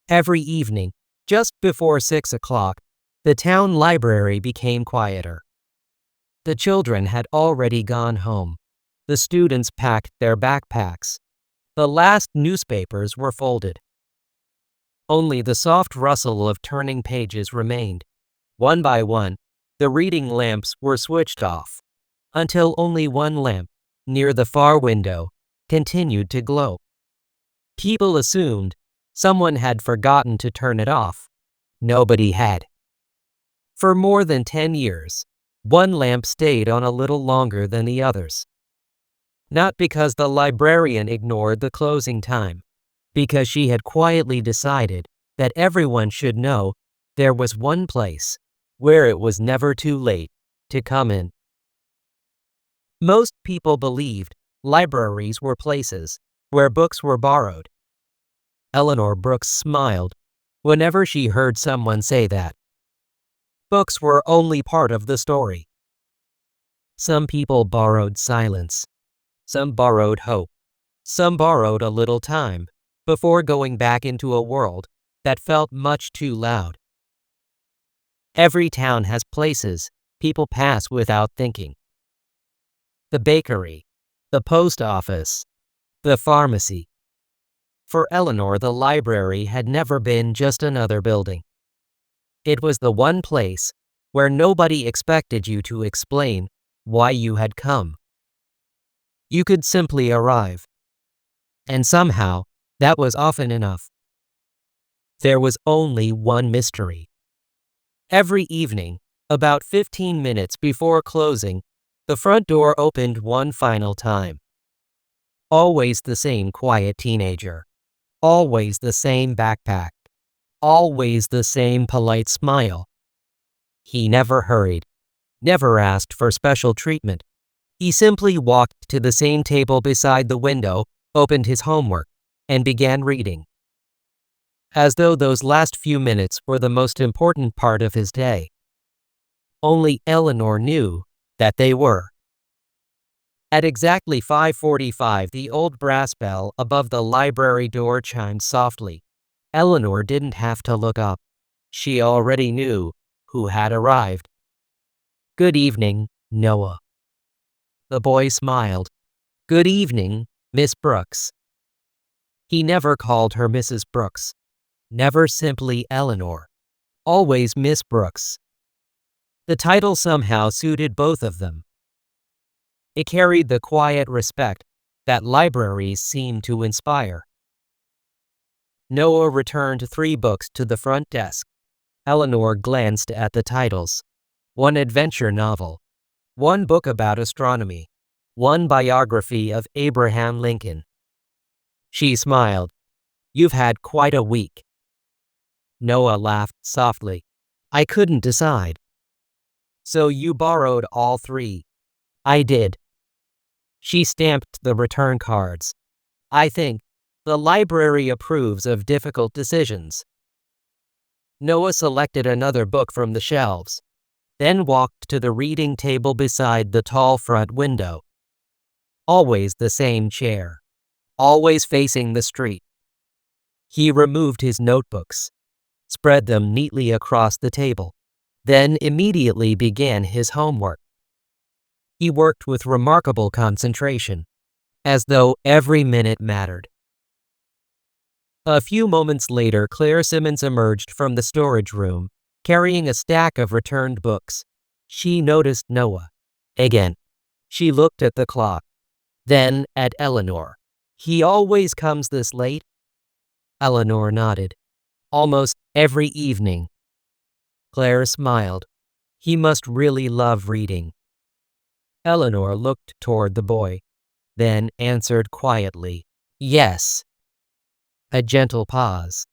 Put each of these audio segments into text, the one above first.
Every evening, just before 6 o'clock, the town library became quieter. The children had already gone home. The students packed their backpacks. The last newspapers were folded. Only the soft rustle of turning pages remained. One by one, the reading lamps were switched off, until only one lamp, near the far window, continued to glow. People assumed someone had forgotten to turn it off. Nobody had. For more than 10 years, one lamp stayed on a little longer than the others. Not because the librarian ignored the closing time, because she had quietly decided that everyone should know there was one place where it was never too late to come in. Most people believed libraries were places where books were borrowed. Eleanor Brooks smiled whenever she heard someone say that. Books were only part of the story. Some people borrowed silence. Some borrowed hope. Some borrowed a little time before going back into a world that felt much too loud. Every town has places people pass without thinking. The bakery, the post office, the pharmacy. For Eleanor, the library had never been just another building. It was the one place where nobody expected you to explain why you had come. You could simply arrive. And somehow, that was often enough. There was only one mystery. Every evening, about 15 minutes before closing, the front door opened one final time. Always the same quiet teenager. Always the same backpack. Always the same polite smile. He never hurried, never asked for special treatment. He simply walked to the same table beside the window, opened his homework, and began reading. As though those last few minutes were the most important part of his day. Only Eleanor knew that they were. At exactly 5:45, the old brass bell above the library door chimed softly. Eleanor didn't have to look up. She already knew who had arrived. "Good evening, Noah." The boy smiled. "Good evening, Miss Brooks." He never called her Mrs. Brooks. Never simply Eleanor. Always Miss Brooks. The title somehow suited both of them. It carried the quiet respect that libraries seem to inspire. Noah returned 3 books to the front desk. Eleanor glanced at the titles. One adventure novel. One book about astronomy. One biography of Abraham Lincoln. She smiled. "You've had quite a week." Noah laughed softly. "I couldn't decide." "So you borrowed all 3. "I did." She stamped the return cards. "I think the library approves of difficult decisions." Noah selected another book from the shelves, then walked to the reading table beside the tall front window. Always the same chair, always facing the street. He removed his notebooks, spread them neatly across the table, then immediately began his homework. He worked with remarkable concentration, as though every minute mattered. A few moments later, Claire Simmons emerged from the storage room, carrying a stack of returned books. She noticed Noah. Again, she looked at the clock, then at Eleanor. "He always comes this late?" Eleanor nodded. "Almost every evening." Claire smiled. "He must really love reading." Eleanor looked toward the boy, then answered quietly, "Yes." A gentle pause.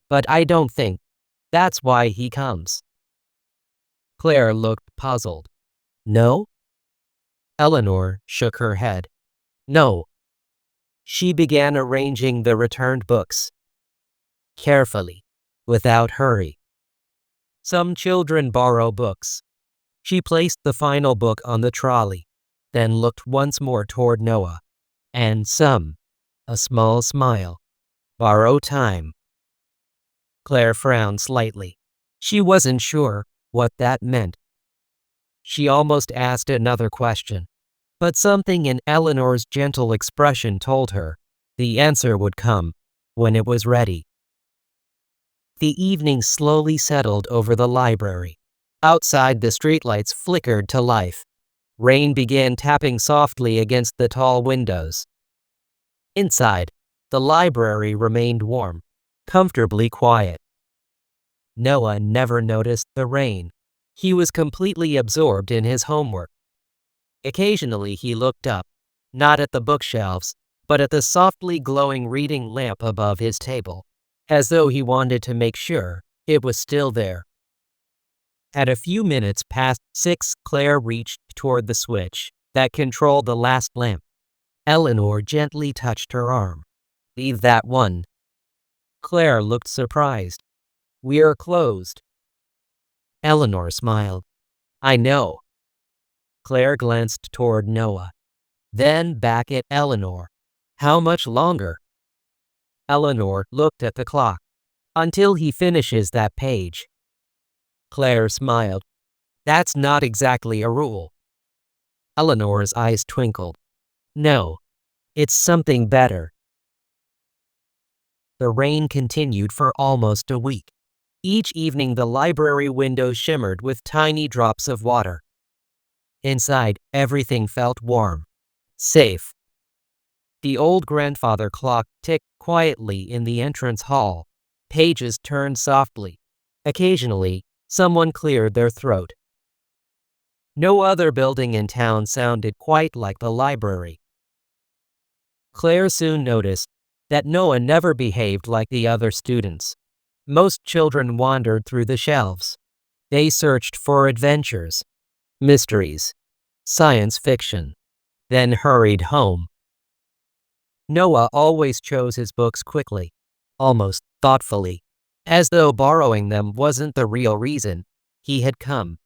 "But I don't think that's why he comes." Claire looked puzzled. "No?" Eleanor shook her head. "No." She began arranging the returned books. Carefully, without hurry. Some children borrow books. She placed the final book on the trolley, then looked once more toward Noah. And some, a small smile, borrow time. Claire frowned slightly. She wasn't sure what that meant. She almost asked another question, but something in Eleanor's gentle expression told her the answer would come when it was ready. The evening slowly settled over the library. Outside, the streetlights flickered to life. Rain began tapping softly against the tall windows. Inside, the library remained warm, comfortably quiet. Noah never noticed the rain. He was completely absorbed in his homework. Occasionally he looked up, not at the bookshelves, but at the softly glowing reading lamp above his table, as though he wanted to make sure it was still there. At a few minutes past 6, Claire reached toward the switch that controlled the last lamp. Eleanor gently touched her arm. "Leave that one." Claire looked surprised. "We're closed." Eleanor smiled. "I know." Claire glanced toward Noah, then back at Eleanor. "How much longer?" Eleanor looked at the clock. "Until he finishes that page." Claire smiled. "That's not exactly a rule." Eleanor's eyes twinkled. "No, it's something better." The rain continued for almost a week. Each evening the library windows shimmered with tiny drops of water. Inside, everything felt warm, safe. The old grandfather clock ticked quietly in the entrance hall. Pages turned softly. Occasionally, someone cleared their throat. No other building in town sounded quite like the library. Claire soon noticed that Noah never behaved like the other students. Most children wandered through the shelves. They searched for adventures, mysteries, science fiction, then hurried home. Noah always chose his books quickly, almost thoughtfully, as though borrowing them wasn't the real reason he had come.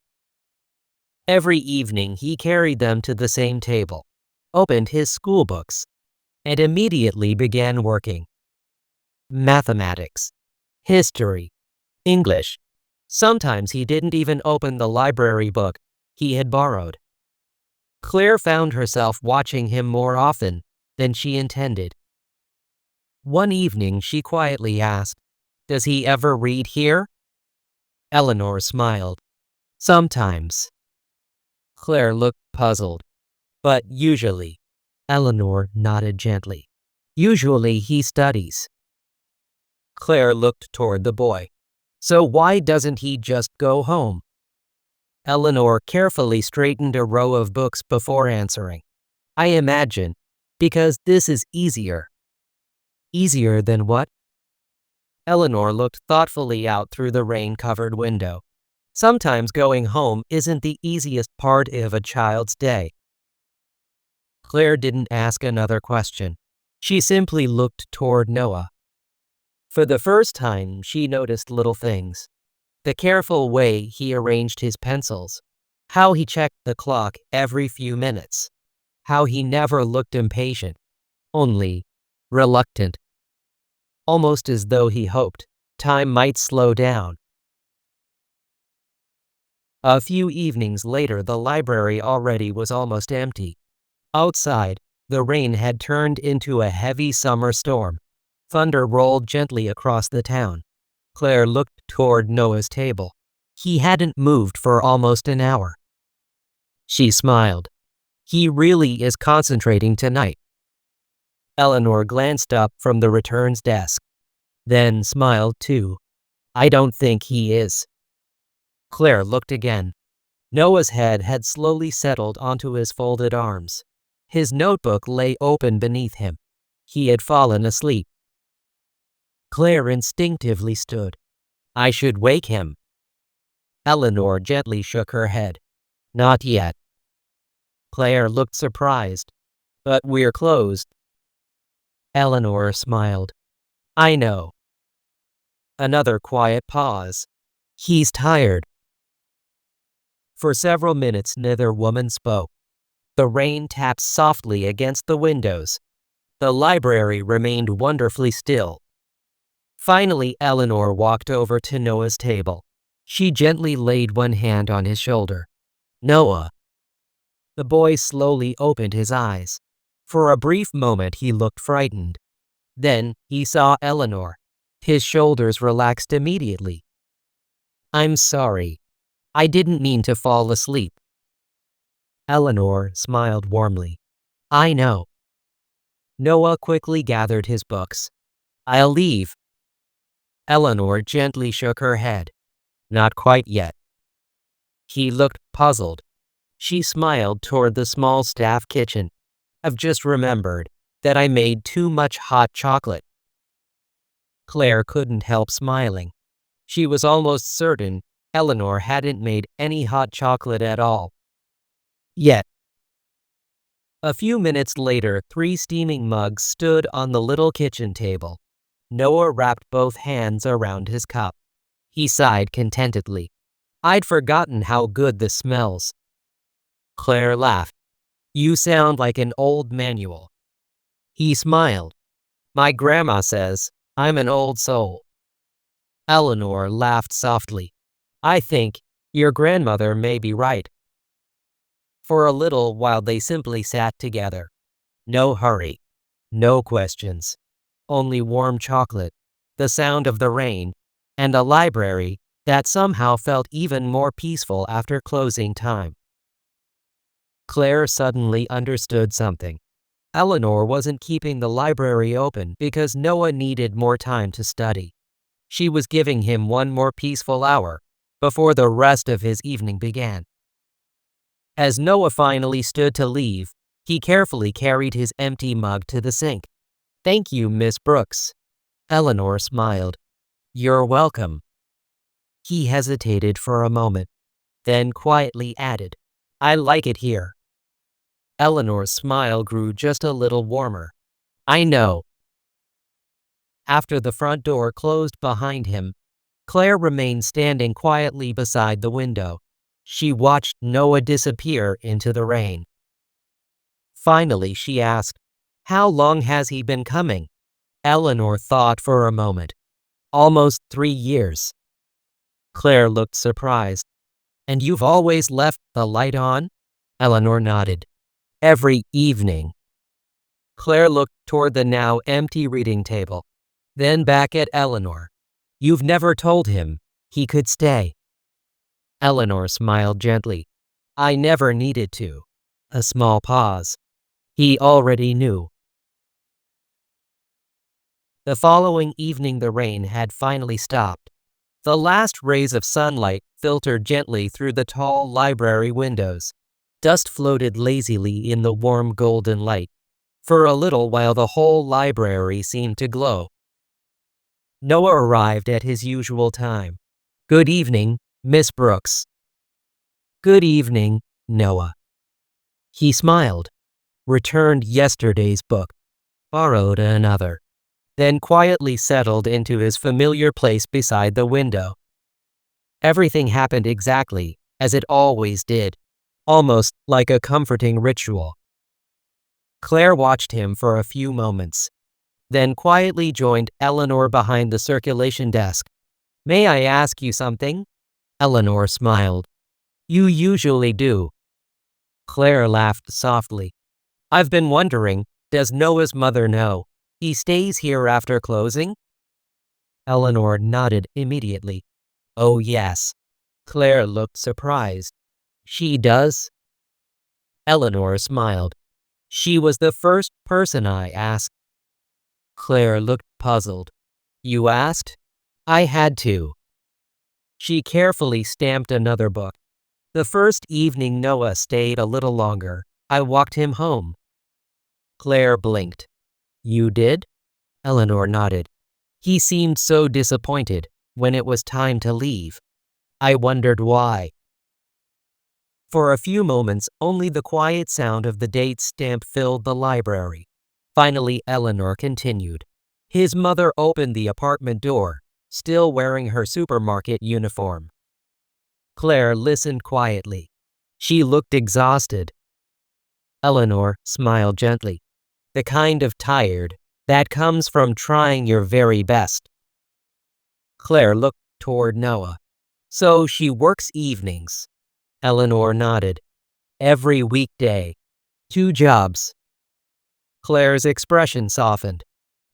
Every evening he carried them to the same table, opened his school books, and immediately began working. Mathematics, history, English. Sometimes he didn't even open the library book he had borrowed. Claire found herself watching him more often than she intended. One evening she quietly asked, "Does he ever read here?" Eleanor smiled. "Sometimes." Claire looked puzzled. "But usually." Eleanor nodded gently. "Usually he studies." Claire looked toward the boy. "So why doesn't he just go home?" Eleanor carefully straightened a row of books before answering. "I imagine, because this is easier." "Easier than what?" Eleanor looked thoughtfully out through the rain-covered window. "Sometimes going home isn't the easiest part of a child's day." Claire didn't ask another question. She simply looked toward Noah. For the first time, she noticed little things. The careful way he arranged his pencils, how he checked the clock every few minutes, how he never looked impatient, only reluctant, almost as though he hoped time might slow down. A few evenings later, the library already was almost empty. Outside, the rain had turned into a heavy summer storm. Thunder rolled gently across the town. Claire looked toward Noah's table. He hadn't moved for almost an hour. She smiled. "He really is concentrating tonight." Eleanor glanced up from the returns desk, then smiled too. "I don't think he is." Claire looked again. Noah's head had slowly settled onto his folded arms. His notebook lay open beneath him. He had fallen asleep. Claire instinctively stood. "I should wake him." Eleanor gently shook her head. "Not yet." Claire looked surprised. "But we're closed." Eleanor smiled. "I know." Another quiet pause. "He's tired." For several minutes neither woman spoke. The rain tapped softly against the windows. The library remained wonderfully still. Finally, Eleanor walked over to Noah's table. She gently laid one hand on his shoulder. Noah. The boy slowly opened his eyes. For a brief moment he looked frightened. Then he saw Eleanor. His shoulders relaxed immediately. I'm sorry. I didn't mean to fall asleep. Eleanor smiled warmly. I know. Noah quickly gathered his books. I'll leave. Eleanor gently shook her head. Not quite yet. He looked puzzled. She smiled toward the small staff kitchen. I've just remembered that I made too much hot chocolate. Claire couldn't help smiling. She was almost certain Eleanor hadn't made any hot chocolate at all. Yet. A few minutes later, 3 steaming mugs stood on the little kitchen table. Noah wrapped both hands around his cup. He sighed contentedly. I'd forgotten how good this smells. Claire laughed. You sound like an old manual. He smiled. My grandma says I'm an old soul. Eleanor laughed softly. I think your grandmother may be right. For a little while they simply sat together. No hurry. No questions. Only warm chocolate, the sound of the rain, and a library that somehow felt even more peaceful after closing time. Claire suddenly understood something. Eleanor wasn't keeping the library open because Noah needed more time to study. She was giving him one more peaceful hour before the rest of his evening began. As Noah finally stood to leave, he carefully carried his empty mug to the sink. Thank you, Miss Brooks. Eleanor smiled. You're welcome. He hesitated for a moment, then quietly added, I like it here. Eleanor's smile grew just a little warmer. I know. After the front door closed behind him, Claire remained standing quietly beside the window. She watched Noah disappear into the rain. Finally, she asked, How long has he been coming? Eleanor thought for a moment. Almost 3 years. Claire looked surprised. And you've always left the light on? Eleanor nodded. Every evening. Claire looked toward the now empty reading table, then back at Eleanor. You've never told him he could stay. Eleanor smiled gently. I never needed to. A small pause. He already knew. The following evening the rain had finally stopped. The last rays of sunlight filtered gently through the tall library windows. Dust floated lazily in the warm golden light. For a little while the whole library seemed to glow. Noah arrived at his usual time. Good evening, Miss Brooks. Good evening, Noah. He smiled, returned yesterday's book, borrowed another, then quietly settled into his familiar place beside the window. Everything happened exactly as it always did, almost like a comforting ritual. Claire watched him for a few moments, then quietly joined Eleanor behind the circulation desk. May I ask you something? Eleanor smiled. You usually do. Claire laughed softly. I've been wondering, does Noah's mother know he stays here after closing? Eleanor nodded immediately. Oh yes. Claire looked surprised. She does? Eleanor smiled. She was the first person I asked. Claire looked puzzled. You asked? I had to. She carefully stamped another book. The first evening Noah stayed a little longer. I walked him home. Claire blinked. You did? Eleanor nodded. He seemed so disappointed when it was time to leave. I wondered why. For a few moments, only the quiet sound of the date stamp filled the library. Finally, Eleanor continued. His mother opened the apartment door, still wearing her supermarket uniform. Claire listened quietly. She looked exhausted. Eleanor smiled gently. The kind of tired that comes from trying your very best. Claire looked toward Noah. So she works evenings. Eleanor nodded. Every weekday. 2 jobs. Claire's expression softened.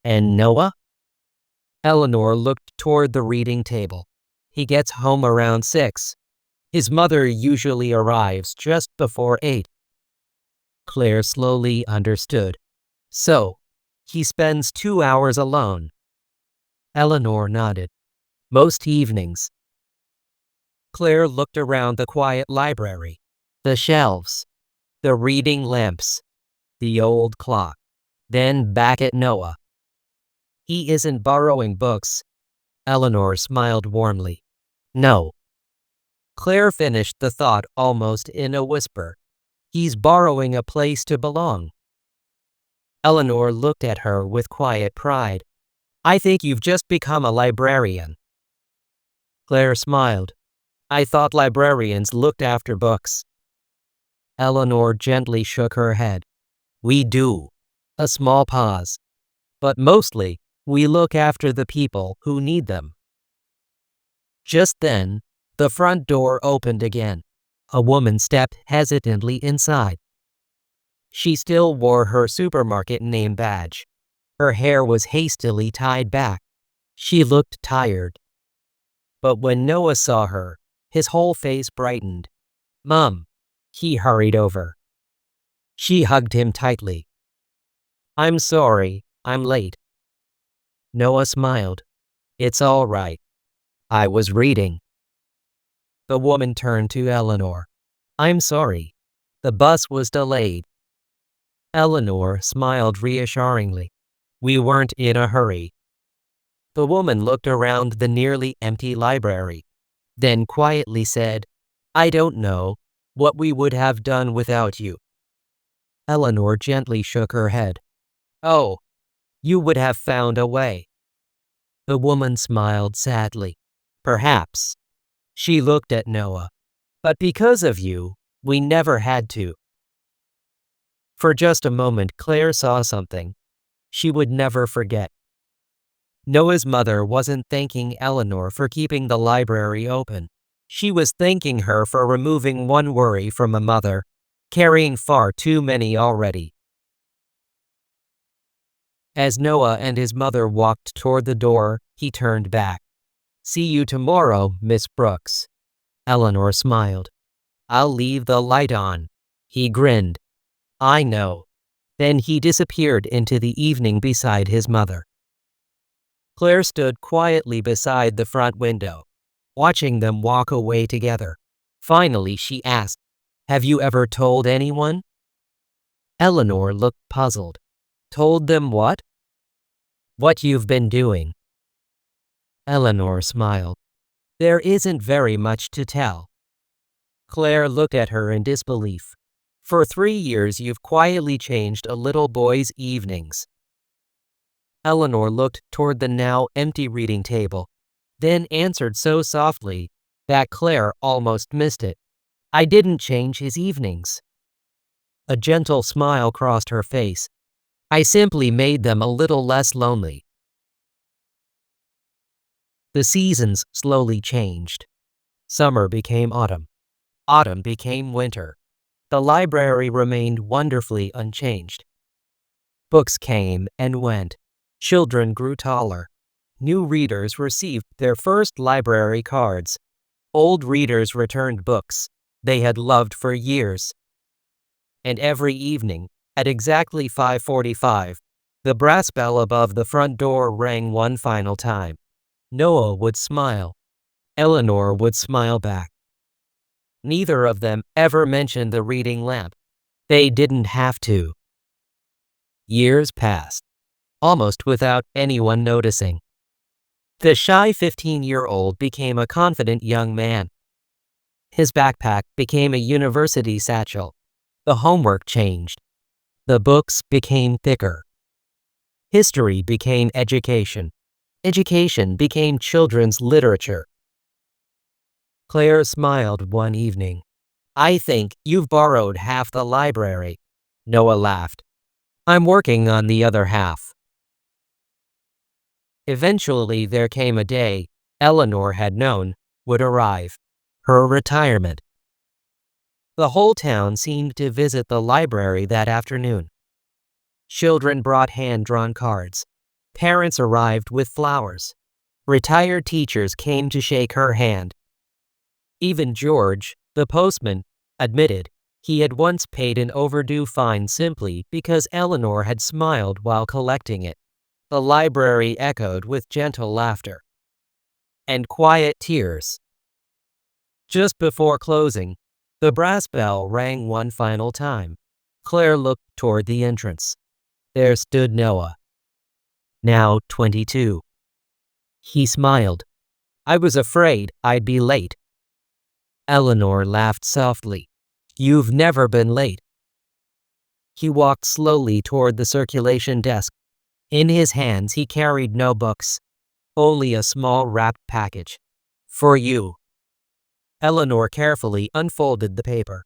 And Noah? Eleanor looked toward the reading table. He gets home around 6. His mother usually arrives just before 8. Claire slowly understood. So, he spends 2 hours alone. Eleanor nodded. Most evenings. Claire looked around the quiet library. The shelves. The reading lamps. The old clock. Then back at Noah. He isn't borrowing books. Eleanor smiled warmly. No. Claire finished the thought almost in a whisper. He's borrowing a place to belong. Eleanor looked at her with quiet pride. I think you've just become a librarian. Claire smiled. I thought librarians looked after books. Eleanor gently shook her head. We do. A small pause. But mostly, we look after the people who need them. Just then, the front door opened again. A woman stepped hesitantly inside. She still wore her supermarket name badge. Her hair was hastily tied back. She looked tired. But when Noah saw her, his whole face brightened. Mom. He hurried over. She hugged him tightly. I'm sorry, I'm late. Noah smiled. It's all right. I was reading. The woman turned to Eleanor. I'm sorry. The bus was delayed. Eleanor smiled reassuringly. We weren't in a hurry. The woman looked around the nearly empty library, then quietly said, I don't know what we would have done without you. Eleanor gently shook her head. Oh, you would have found a way. The woman smiled sadly. Perhaps. She looked at Noah. But because of you, we never had to. For just a moment, Claire saw something she would never forget. Noah's mother wasn't thanking Eleanor for keeping the library open. She was thanking her for removing one worry from a mother, carrying far too many already. As Noah and his mother walked toward the door, he turned back. See you tomorrow, Miss Brooks. Eleanor smiled. I'll leave the light on. He grinned. I know. Then he disappeared into the evening beside his mother. Claire stood quietly beside the front window, watching them walk away together. Finally, she asked, Have you ever told anyone? Eleanor looked puzzled. Told them what? What you've been doing. Eleanor smiled. There isn't very much to tell. Claire looked at her in disbelief. For 3 years you've quietly changed a little boy's evenings. Eleanor looked toward the now empty reading table, then answered so softly that Claire almost missed it. I didn't change his evenings. A gentle smile crossed her face. I simply made them a little less lonely. The seasons slowly changed. Summer became autumn. Autumn became winter. The library remained wonderfully unchanged. Books came and went. Children grew taller. New readers received their first library cards. Old readers returned books they had loved for years. And every evening, at exactly 5:45, the brass bell above the front door rang one final time. Noah would smile. Eleanor would smile back. Neither of them ever mentioned the reading lamp. They didn't have to. Years passed, almost without anyone noticing. The shy 15-year-old became a confident young man. His backpack became a university satchel. The homework changed. The books became thicker. History became education. Education became children's literature. Claire smiled one evening. I think you've borrowed half the library. Noah laughed. I'm working on the other half. Eventually there came a day, Eleanor had known would arrive: her retirement. The whole town seemed to visit the library that afternoon. Children brought hand-drawn cards. Parents arrived with flowers. Retired teachers came to shake her hand. Even George, the postman, admitted he had once paid an overdue fine simply because Eleanor had smiled while collecting it. The library echoed with gentle laughter and quiet tears. Just before closing, the brass bell rang one final time. Claire looked toward the entrance. There stood Noah, now 22. He smiled. "I was afraid I'd be late." Eleanor laughed softly. "You've never been late." He walked slowly toward the circulation desk. In his hands he carried no books, only a small wrapped package. "For you." Eleanor carefully unfolded the paper.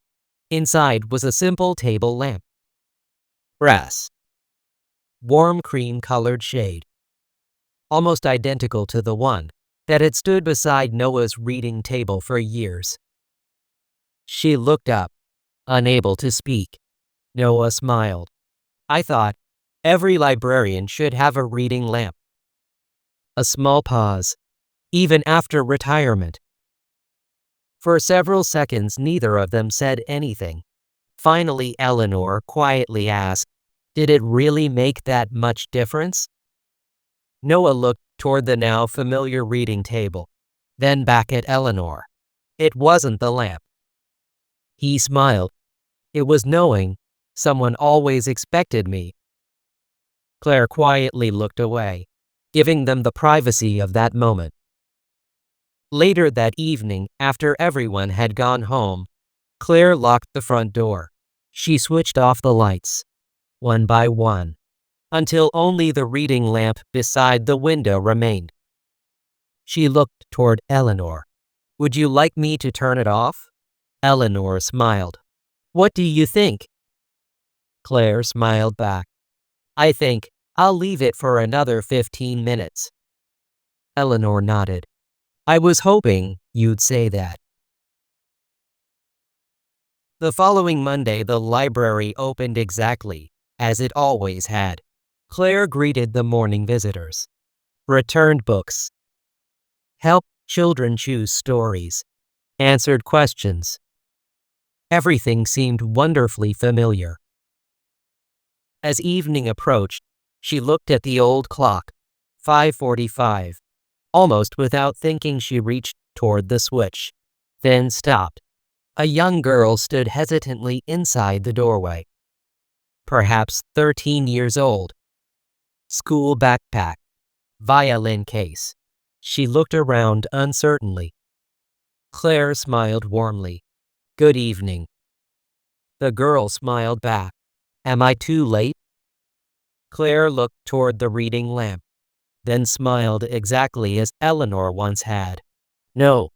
Inside was a simple table lamp. Brass. Warm cream-colored shade. Almost identical to the one that had stood beside Noah's reading table for years. She looked up, unable to speak. Noah smiled. "I thought every librarian should have a reading lamp." A small pause, even after retirement. For several seconds neither of them said anything. Finally Eleanor quietly asked, "Did it really make that much difference?" Noah looked toward the now familiar reading table, then back at Eleanor. It wasn't the lamp. He smiled. "It was knowing someone always expected me." Claire quietly looked away, giving them the privacy of that moment. Later that evening, after everyone had gone home, Claire locked the front door. She switched off the lights, one by one, until only the reading lamp beside the window remained. She looked toward Eleanor. "Would you like me to turn it off?" Eleanor smiled. "What do you think?" Claire smiled back. "I think I'll leave it for another 15 minutes. Eleanor nodded. "I was hoping you'd say that." The following Monday, the library opened exactly as it always had. Claire greeted the morning visitors, returned books, helped children choose stories, answered questions. Everything seemed wonderfully familiar. As evening approached, she looked at the old clock, 5:45. Almost without thinking, she reached toward the switch, then stopped. A young girl stood hesitantly inside the doorway. Perhaps 13 years old. School backpack, violin case. She looked around uncertainly. Claire smiled warmly. "Good evening." The girl smiled back. "Am I too late?" Claire looked toward the reading lamp, then smiled exactly as Eleanor once had. "No."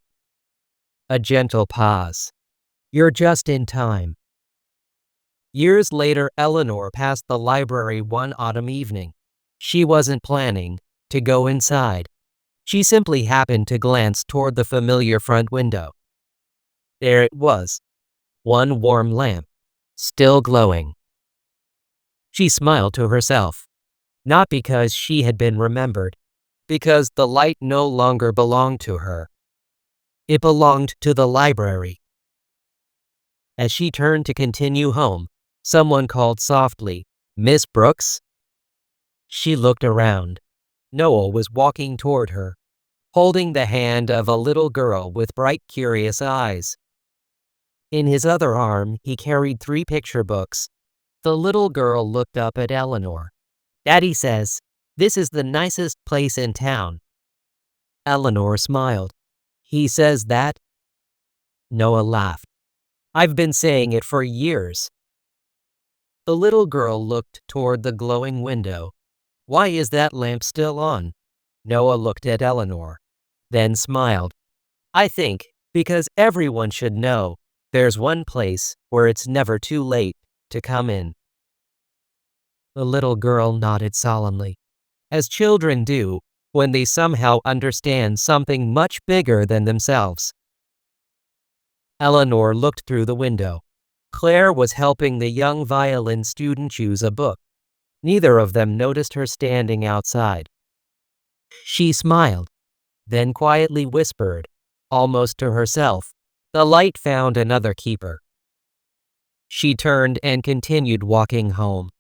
A gentle pause. "You're just in time." Years later, Eleanor passed the library one autumn evening. She wasn't planning to go inside. She simply happened to glance toward the familiar front window. There it was, one warm lamp, still glowing. She smiled to herself, not because she had been remembered, because the light no longer belonged to her. It belonged to the library. As she turned to continue home, someone called softly, "Miss Brooks?" She looked around. Noah was walking toward her, holding the hand of a little girl with bright, curious eyes. In his other arm, he carried 3 picture books. The little girl looked up at Eleanor. "Daddy says this is the nicest place in town." Eleanor smiled. "He says that?" Noah laughed. "I've been saying it for years." The little girl looked toward the glowing window. "Why is that lamp still on?" Noah looked at Eleanor, then smiled. "I think because everyone should know there's one place where it's never too late to come in." The little girl nodded solemnly. As children do, when they somehow understand something much bigger than themselves. Eleanor looked through the window. Claire was helping the young violin student choose a book. Neither of them noticed her standing outside. She smiled, then quietly whispered, almost to herself, "The light found another keeper." She turned and continued walking home.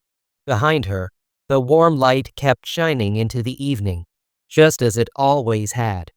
Behind her, the warm light kept shining into the evening, just as it always had.